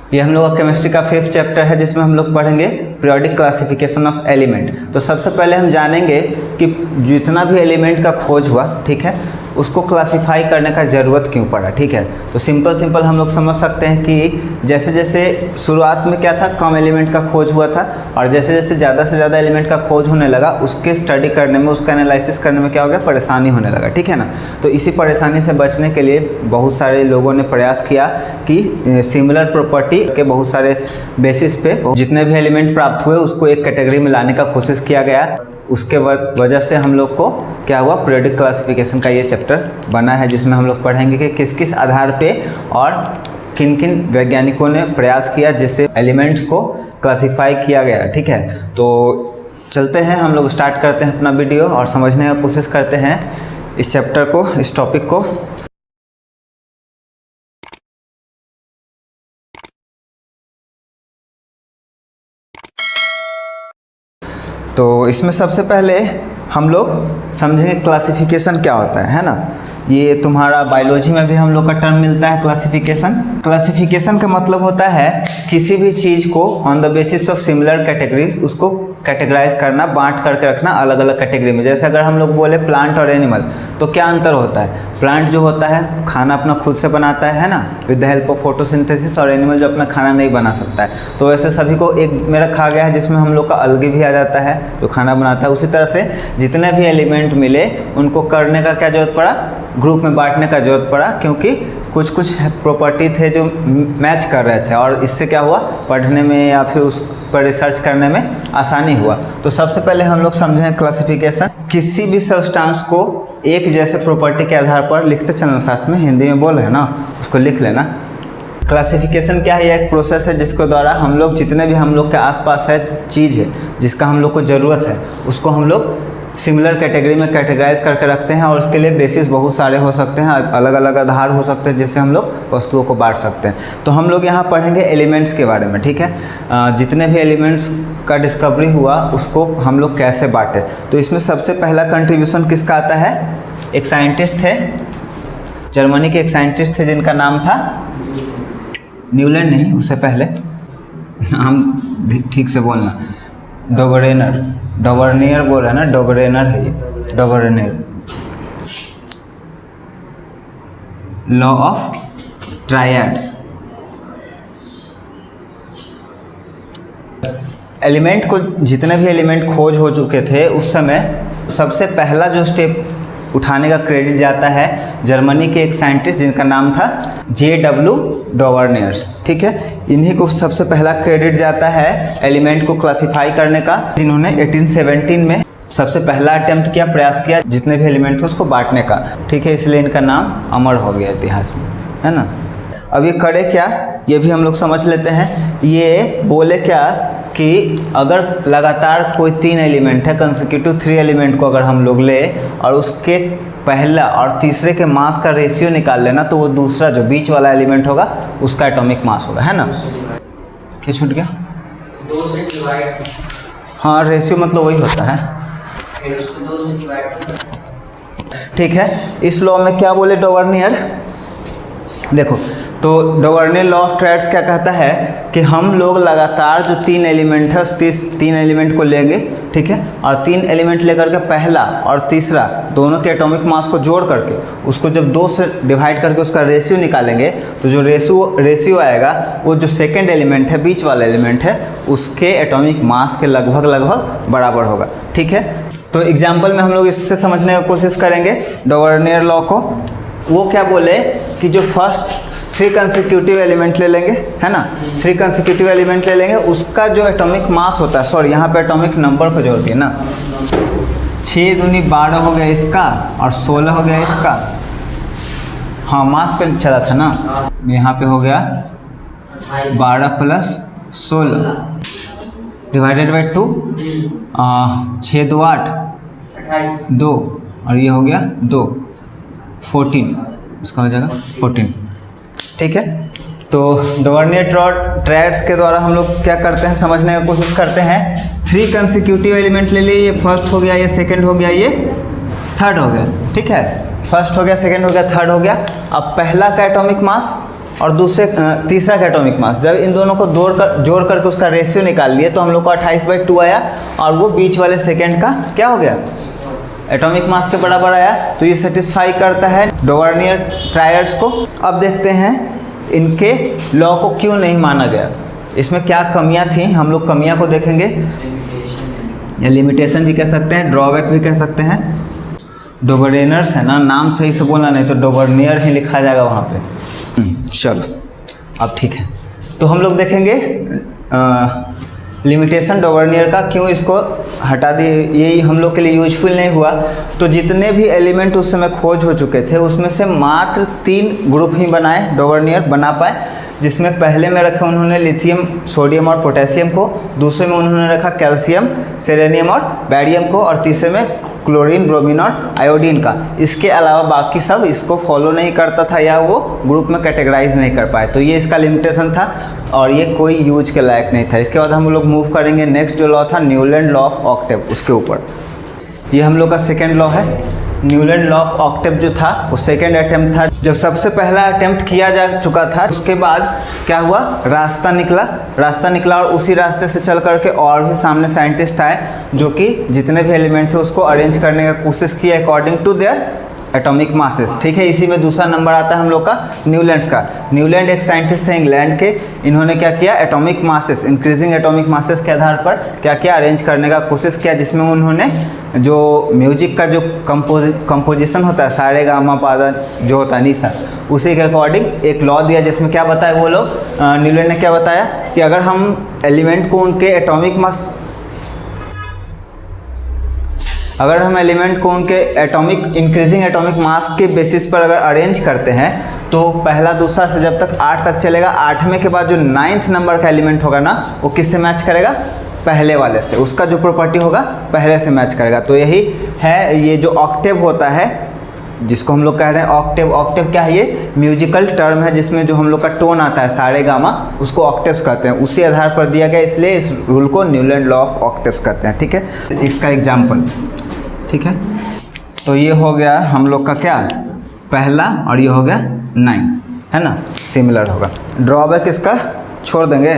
ये हम लोग का केमिस्ट्री का 5th चैप्टर है जिसमें हम लोग पढ़ेंगे पीरियोडिक क्लासिफिकेशन ऑफ एलिमेंट। तो सबसे पहले हम जानेंगे कि जितना भी एलिमेंट का खोज हुआ, ठीक है, उसको क्लासिफाई करने का ज़रूरत क्यों पड़ा। ठीक है, तो सिंपल हम लोग समझ सकते हैं कि जैसे जैसे शुरुआत में क्या था, कम एलिमेंट का खोज हुआ था, और जैसे जैसे ज़्यादा से ज़्यादा एलिमेंट का खोज होने लगा, उसके स्टडी करने में, उसका एनालिसिस करने में क्या हो गया, परेशानी होने लगा। ठीक है ना। तो इसी परेशानी से बचने के लिए बहुत सारे लोगों ने प्रयास किया कि सिमिलर प्रॉपर्टी के बहुत सारे बेसिस पे जितने भी एलिमेंट प्राप्त हुए उसको एक कैटेगरी में लाने का कोशिश किया गया। उसके वजह से हम लोग को क्या हुआ, पीरियोडिक क्लासिफिकेशन का ये चैप्टर बना है, जिसमें हम लोग पढ़ेंगे कि किस किस आधार पे और किन किन वैज्ञानिकों ने प्रयास किया जिससे एलिमेंट्स को क्लासिफाई किया गया। ठीक है, तो चलते हैं, हम लोग स्टार्ट करते हैं अपना वीडियो और समझने का कोशिश करते हैं इस चैप्टर को, इस टॉपिक को। तो इसमें सबसे पहले हम लोग समझेंगे क्लासिफिकेशन क्या होता है ना। ये तुम्हारा बायोलॉजी में भी हम लोग का टर्म मिलता है क्लासिफिकेशन। क्लासिफिकेशन का मतलब होता है किसी भी चीज़ को on the basis of similar categories उसको कैटेगराइज करना, बांट करके रखना अलग अलग कैटेगरी में। जैसे अगर हम लोग बोले प्लांट और एनिमल, तो क्या अंतर होता है, प्लांट जो होता है खाना अपना खुद से बनाता है ना, with the help of photosynthesis, और एनिमल जो अपना खाना नहीं बना सकता है। तो वैसे सभी को एक में रखा गया है जिसमें हम लोग का अलगी भी आ जाता है जो खाना बनाता है। उसी तरह से जितने भी एलिमेंट मिले उनको करने का क्या जरूरत पड़ा, ग्रुप में बांटने का जरूरत पड़ा, क्योंकि कुछ कुछ प्रॉपर्टी थे जो मैच कर रहे थे, और इससे क्या हुआ, पढ़ने में या फिर उस पर रिसर्च करने में आसानी हुआ। तो सबसे पहले हम लोग समझें क्लासिफिकेशन। किसी भी सब्सटेंस को एक जैसे प्रॉपर्टी के आधार पर लिखते चलना, साथ में हिंदी में बोल रहे हैं ना, उसको लिख लेना। क्लासिफिकेशन क्या है, यह एक प्रोसेस है जिसके द्वारा हम लोग जितने भी हम लोग के आसपास है चीज़ है जिसका हम लोग को ज़रूरत है, उसको हम लोग सिमिलर कैटेगरी में कैटेगराइज करके रखते हैं। और उसके लिए बेसिस बहुत सारे हो सकते हैं, अलग अलग आधार हो सकते हैं जिससे हम लोग वस्तुओं को बांट सकते हैं। तो हम लोग यहाँ पढ़ेंगे एलिमेंट्स के बारे में। ठीक है, जितने भी एलिमेंट्स का डिस्कवरी हुआ उसको हम लोग कैसे बांटे। तो इसमें सबसे पहला कंट्रीब्यूशन किसका आता है, एक साइंटिस्ट थे, जर्मनी के एक साइंटिस्ट थे जिनका नाम था न्यूलैंड, नहीं उससे पहले नाम ठीक से बोलना, डोबरनेयर बोल रहे हैं ना, डोबरनेयर है ये, Dobereiner. Law of triads. Element को, जितने भी एलिमेंट खोज हो चुके थे उस समय सबसे पहला जो स्टेप उठाने का क्रेडिट जाता है जर्मनी के एक साइंटिस्ट जिनका नाम था J.W. डोबरनेयर्स। ठीक है, इन्हीं को सबसे पहला क्रेडिट जाता है एलिमेंट को क्लासिफाई करने का, जिन्होंने 1817 में सबसे पहला अटेम्प्ट किया, प्रयास किया जितने भी एलिमेंट थे उसको बांटने का। ठीक है, इसलिए इनका नाम अमर हो गया इतिहास में, है ना। अब ये करे क्या, ये भी हम लोग समझ लेते हैं। ये बोले क्या कि अगर लगातार कोई 3 एलिमेंट है, कंसेक्यूटिव 3 एलिमेंट को अगर हम लोग ले और उसके पहला और तीसरे के मास का रेशियो निकाल लेना, तो वो दूसरा जो बीच वाला एलिमेंट होगा उसका एटॉमिक मास होगा, है ना। क्या छूट गया, 2 से डिवाइड। हाँ, रेशियो मतलब वही होता है। ठीक है, इस लॉ में क्या बोले डोबरनेयर, देखो, तो डोबरनेयर लॉ ऑफ ट्रायड्स क्या कहता है कि हम लोग लगातार जो 3 एलिमेंट है उस 3 एलिमेंट को लेंगे, ठीक है, और 3 एलिमेंट लेकर के पहला और तीसरा दोनों के एटॉमिक मास को जोड़ करके उसको जब 2 से डिवाइड करके उसका रेशियो निकालेंगे, तो जो रेशियो आएगा वो जो सेकेंड एलिमेंट है, बीच वाला एलिमेंट है, उसके एटॉमिक मास के लगभग बराबर होगा। ठीक है, तो एग्जाम्पल में हम लोग इससे समझने की कोशिश करेंगे डोबरनेयर लॉ को। वो क्या बोले कि जो फर्स्ट 3 कंसेक्यूटिव एलिमेंट ले लेंगे, है ना, 3 कंसेक्यूटिव एलिमेंट ले लेंगे, उसका जो एटॉमिक मास होता है, सॉरी यहाँ पे एटॉमिक नंबर को जोड़ दिए ना, 6 दूनी 12 हो गया इसका और 16 हो गया इसका। हाँ, मास पे चला था ना, यहाँ पे हो गया 12 प्लस 16 डिवाइडेड बाई 2, 6 2 8 2, और ये हो गया 2, 14, इसका हो जाएगा 14। ठीक है, तो डोबरनेयर ट्रायड्स के द्वारा हम लोग क्या करते हैं, समझने की कोशिश करते हैं। 3 कंसेक्यूटिव एलिमेंट ले लिए, ये फर्स्ट हो गया, ये सेकंड हो गया, ये थर्ड हो गया। ठीक है, फर्स्ट हो गया, सेकंड हो गया, थर्ड हो गया। अब पहला का एटॉमिक मास और तीसरा का एटॉमिक मास। जब इन दोनों को जोड़ करके उसका रेशियो निकाल लिए तो हम लोग को 28/2 आया, और वो बीच वाले सेकंड का क्या हो गया, एटॉमिक मास के बराबर आया। तो ये सेटिस्फाई करता है डोवर्नियर ट्रायड्स को। अब देखते हैं इनके लॉ को क्यों नहीं माना गया, इसमें क्या कमियां थी, हम लोग कमियां को देखेंगे, या लिमिटेशन भी कह सकते हैं, ड्रॉबैक भी कह सकते हैं। डोवर्नियर्स है ना, नाम सही से बोलना, नहीं तो डोवर्नियर ही लिखा जाएगा वहाँ पे। चलो अब ठीक है, तो हम लोग देखेंगे लिमिटेशन डोवर्नियर का, क्यों इसको हटा दिए, यही हम लोग के लिए यूजफुल नहीं हुआ। तो जितने भी एलिमेंट उस समय खोज हो चुके थे उसमें से मात्र 3 ग्रुप ही बनाए, डोवर्नियर बना पाए, जिसमें पहले में रखा उन्होंने लिथियम, सोडियम और पोटेशियम को, दूसरे में उन्होंने रखा कैल्शियम, सेलेनियम और बैरियम को, और तीसरे में क्लोरीन, ब्रोमीन और आयोडीन का। इसके अलावा बाकी सब इसको फॉलो नहीं करता था या वो ग्रुप में कैटेगराइज नहीं कर पाए, तो ये इसका लिमिटेशन था और ये कोई यूज के लायक नहीं था। इसके बाद हम लोग मूव करेंगे नेक्स्ट जो लॉ था न्यूलैंड लॉ ऑफ ऑक्टेव, उसके ऊपर। ये हम लोग का सेकेंड लॉ है। न्यूलैंड लॉ ऑफ ऑक्टेव जो था वो सेकेंड अटेम्प्ट था। जब सबसे पहला अटेम्प्ट किया जा चुका था उसके बाद क्या हुआ, रास्ता निकला और उसी रास्ते से चल करके और भी सामने साइंटिस्ट आए जो कि जितने भी एलिमेंट थे उसको अरेंज करने का कोशिश की according to their atomic masses. ठीक है, इसी में दूसरा नंबर आता है हम लोग का न्यूलैंड्स का। न्यूलैंड एक साइंटिस्ट थे इंग्लैंड के, इन्होंने क्या किया, atomic masses, increasing atomic masses के आधार पर क्या किया, अरेंज करने का कोशिश किया, जिसमें उन्होंने जो म्यूजिक का जो कंपोजिशन होता है, सारे गामा पादा जो होता है निशा, उसी के अकॉर्डिंग एक लॉ दिया, जिसमें क्या बताया वो लोग, न्यूलैंड ने क्या बताया कि अगर हम एलिमेंट को उनके इंक्रीजिंग एटॉमिक मास के बेसिस पर अगर अरेंज करते हैं तो पहला दूसरा से जब तक 8 तक चलेगा, 8वें के बाद जो 9th नंबर का एलिमेंट होगा ना वो किससे मैच करेगा, पहले वाले से, उसका जो प्रॉपर्टी होगा पहले से मैच करेगा। तो यही है ये जो ऑक्टेव होता है जिसको हम लोग कह रहे हैं ऑक्टेव। ऑक्टेव क्या है, ये म्यूजिकल टर्म है जिसमें जो हम लोग का टोन आता है सारे गामा, उसको ऑक्टेव्स कहते हैं, उसी आधार पर दिया गया, इसलिए इस रूल को न्यूलैंड लॉ ऑफ ऑक्टेव्स कहते हैं। ठीक है, इसका एग्जाम्पल, ठीक है, तो ये हो गया हम लोग का क्या, पहला, और ये हो गया 9, है ना, सिमिलर होगा। ड्रॉबैक इसका छोड़ देंगे।